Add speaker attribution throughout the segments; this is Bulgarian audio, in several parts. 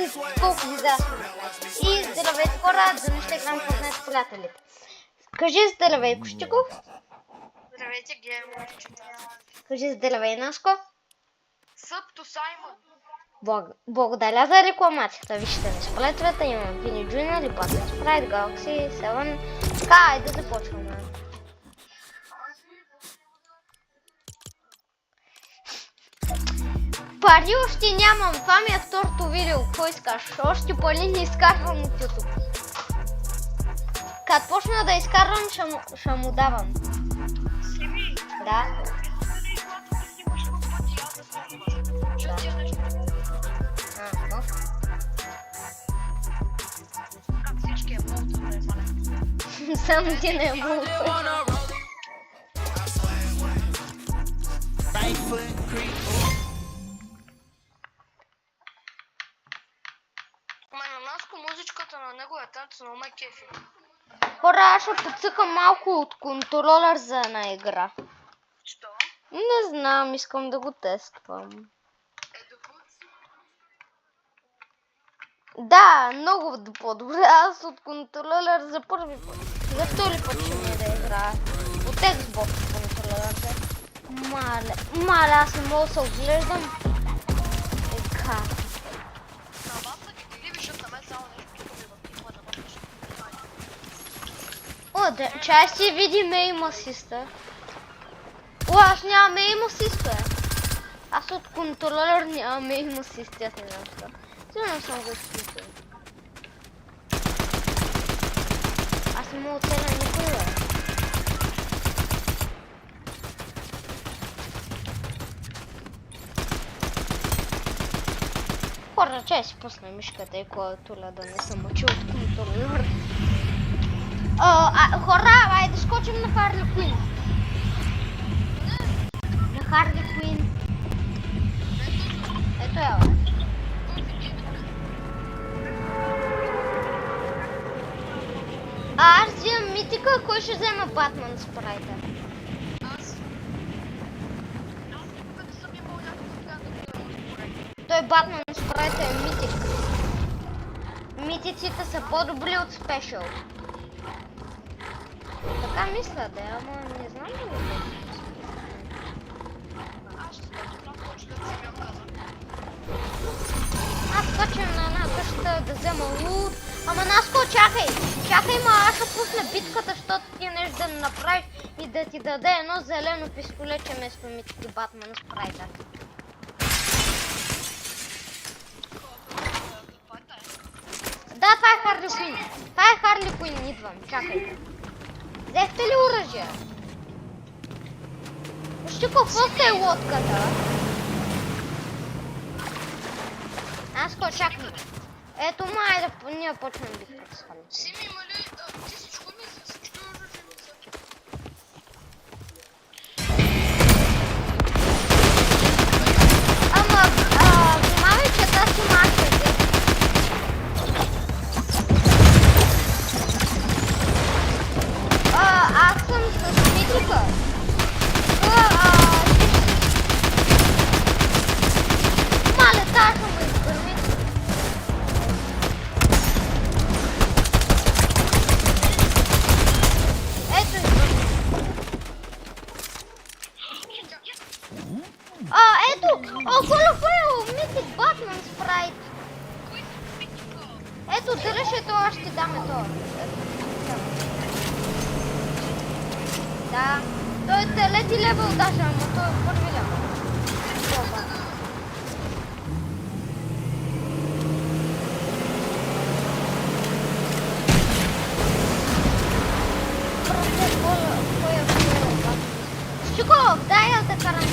Speaker 1: ти колко видеа сме направили. И здравейте хора, днес ще играем Fortnite с приятелите. Кажи здравей, Костиков.
Speaker 2: Здравейте, геймер.
Speaker 1: Кажи здравей, Наско.
Speaker 2: Съпто Саймън.
Speaker 1: Благодаря за рекламацията. Вижте ми сплетвата, имам Vini Junior, Lipatic Sprite, Galaxy 7. Така, айде да започваме. Пари още нямам, това ми е второто видео, какво искаш? Още пари не изкарвам от YouTube. Като почна да изкарвам, ще му давам.
Speaker 2: Сими.
Speaker 1: Да.
Speaker 2: Как всички е болто да е мале.
Speaker 1: Само ти не е болто.
Speaker 2: На Наско музичката на него е танц, но ме кефи.
Speaker 1: Хора, аз ще подсъкам малко от контролер за една игра.
Speaker 2: Що?
Speaker 1: Не знам, искам да го тествам. Да, много по-добре. Аз от контролер за първи път. За втори път ще ми да играя. От Xbox контролер. Мале, аз не мога да се оглеждам. Ека.
Speaker 2: На вас са ги дели, защото на мен само нещо тук ми въпитва да бъдеш.
Speaker 1: О, чай си видим aim асиста. О, аз нямам aim асиста. Аз от контролер нямам aim асиста, аз не знам що. Сигурно съм го изключил. Аз не мога да целя никога. Хора, чай си пусна мишката и клавиатура да не съм мъчил от контролер. Хора, айде да скочим на Харли Куин. На Харли Куин. Ето я. Аз взимам митика, кой ще взема Батман спрайта?
Speaker 2: Аз никога не съм имал някакво така да бъда според.
Speaker 1: Той Батман спрайта е митик. Митиците са по-добри от спешъл. Така мисля да е, ама не знам ли го.
Speaker 2: Аз ще скоча това, който да си ми каза.
Speaker 1: Аз скочим на една къща да взема лут. Ама Наско, чакай! Чакай, ма аз ще пусна битката, защото ти нещо да направиш и да ти даде едно зелено пистолече вместо митики Батман спрайта. Да, това е Харли Куин. Това е Харли Куин, идвам, чакайте. Взехте ли оръжие? Щико, какво е лодката? Наско, чакай. Ето май да ние почнем битката с Харли Куин.
Speaker 2: Сими, има ли? Ти всичко ми за всички оръжия ми за.
Speaker 1: Ама, внимавай, че тази мачка е. Аз съм с митрика. Мале, тази съм го изгърми. Ето изгърми. Ето! Хуло, митик Батман спрайт. Ето, дръж ето, аз ще дам ето. Да, той е трети левел даже, ама той е първи левел. Щиков, дай я да карам.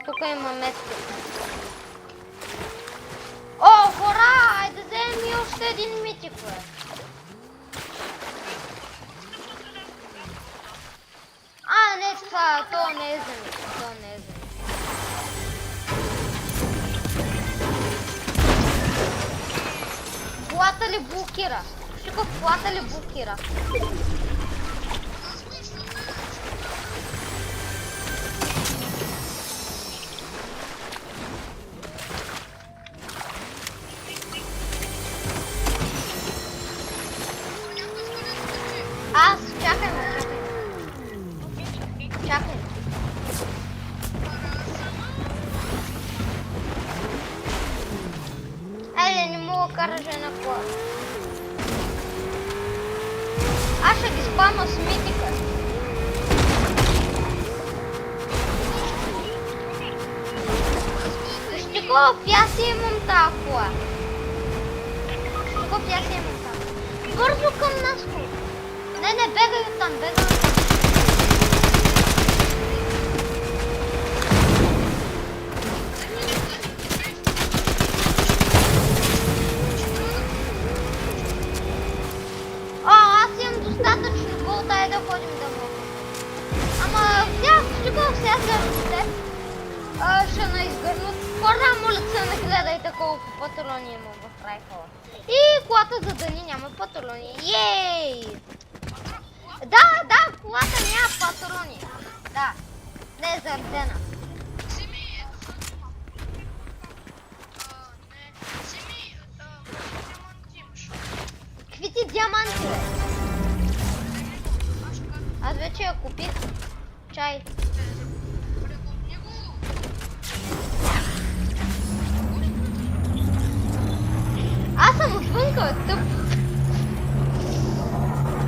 Speaker 1: Тук има метки. О, хора! Айде да вземем и още един митик, бе. Не, то не е за митик, то не е за митик. Колата ли блокира? Шиков, колата ли блокира? Чакай ме. Чакай. Айде, не мога да караш една кола. Аз ще ги спама с митика. Щеков, аз си имам тази кола. Щеков, аз си имам тази. Бързо към нас, кола. Не, бегай оттам, бегай оттам. Аз имам достатъчно гол, дай да ходим да мога. Ама, Щеков, сега след теб ще наизгърнат. Хора, моля се, не гледайте колко патрони имам в райфъла. И колата за Дани няма патрони. Ей! Да, колата няма патрони. Да, не е заредена. Какви ти диаманти, бе? Аз вече я купих. Чай. Аз съм отвънка, бе, тъп.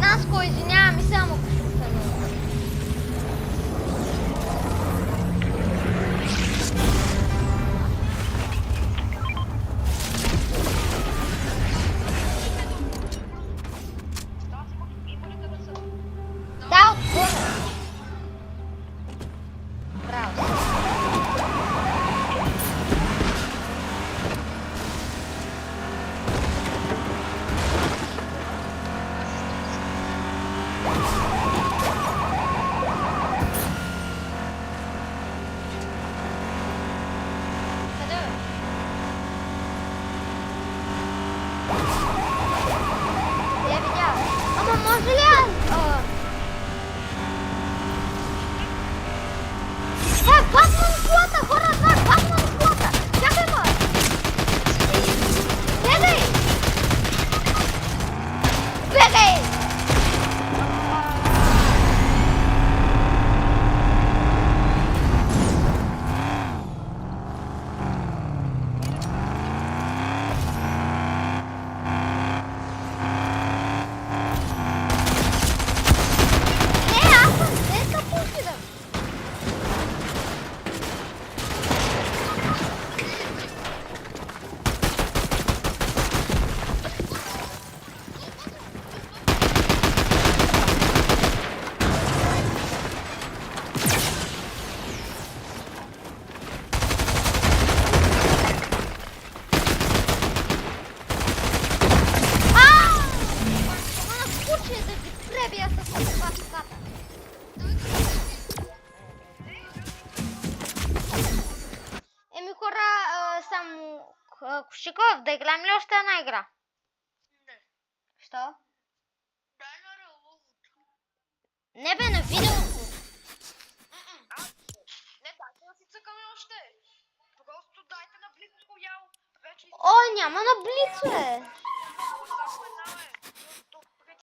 Speaker 1: Наско, извинявам и само да, отгоре. Браво. Кушиков, да играем ли още една игра?
Speaker 2: Не.
Speaker 1: Що?
Speaker 2: Дай на релоуд.
Speaker 1: Не бе, на видеото.
Speaker 2: Не, дайте да си цъкаме още. Просто дайте на Блиц Роял.
Speaker 1: О, няма на Блиц, бе.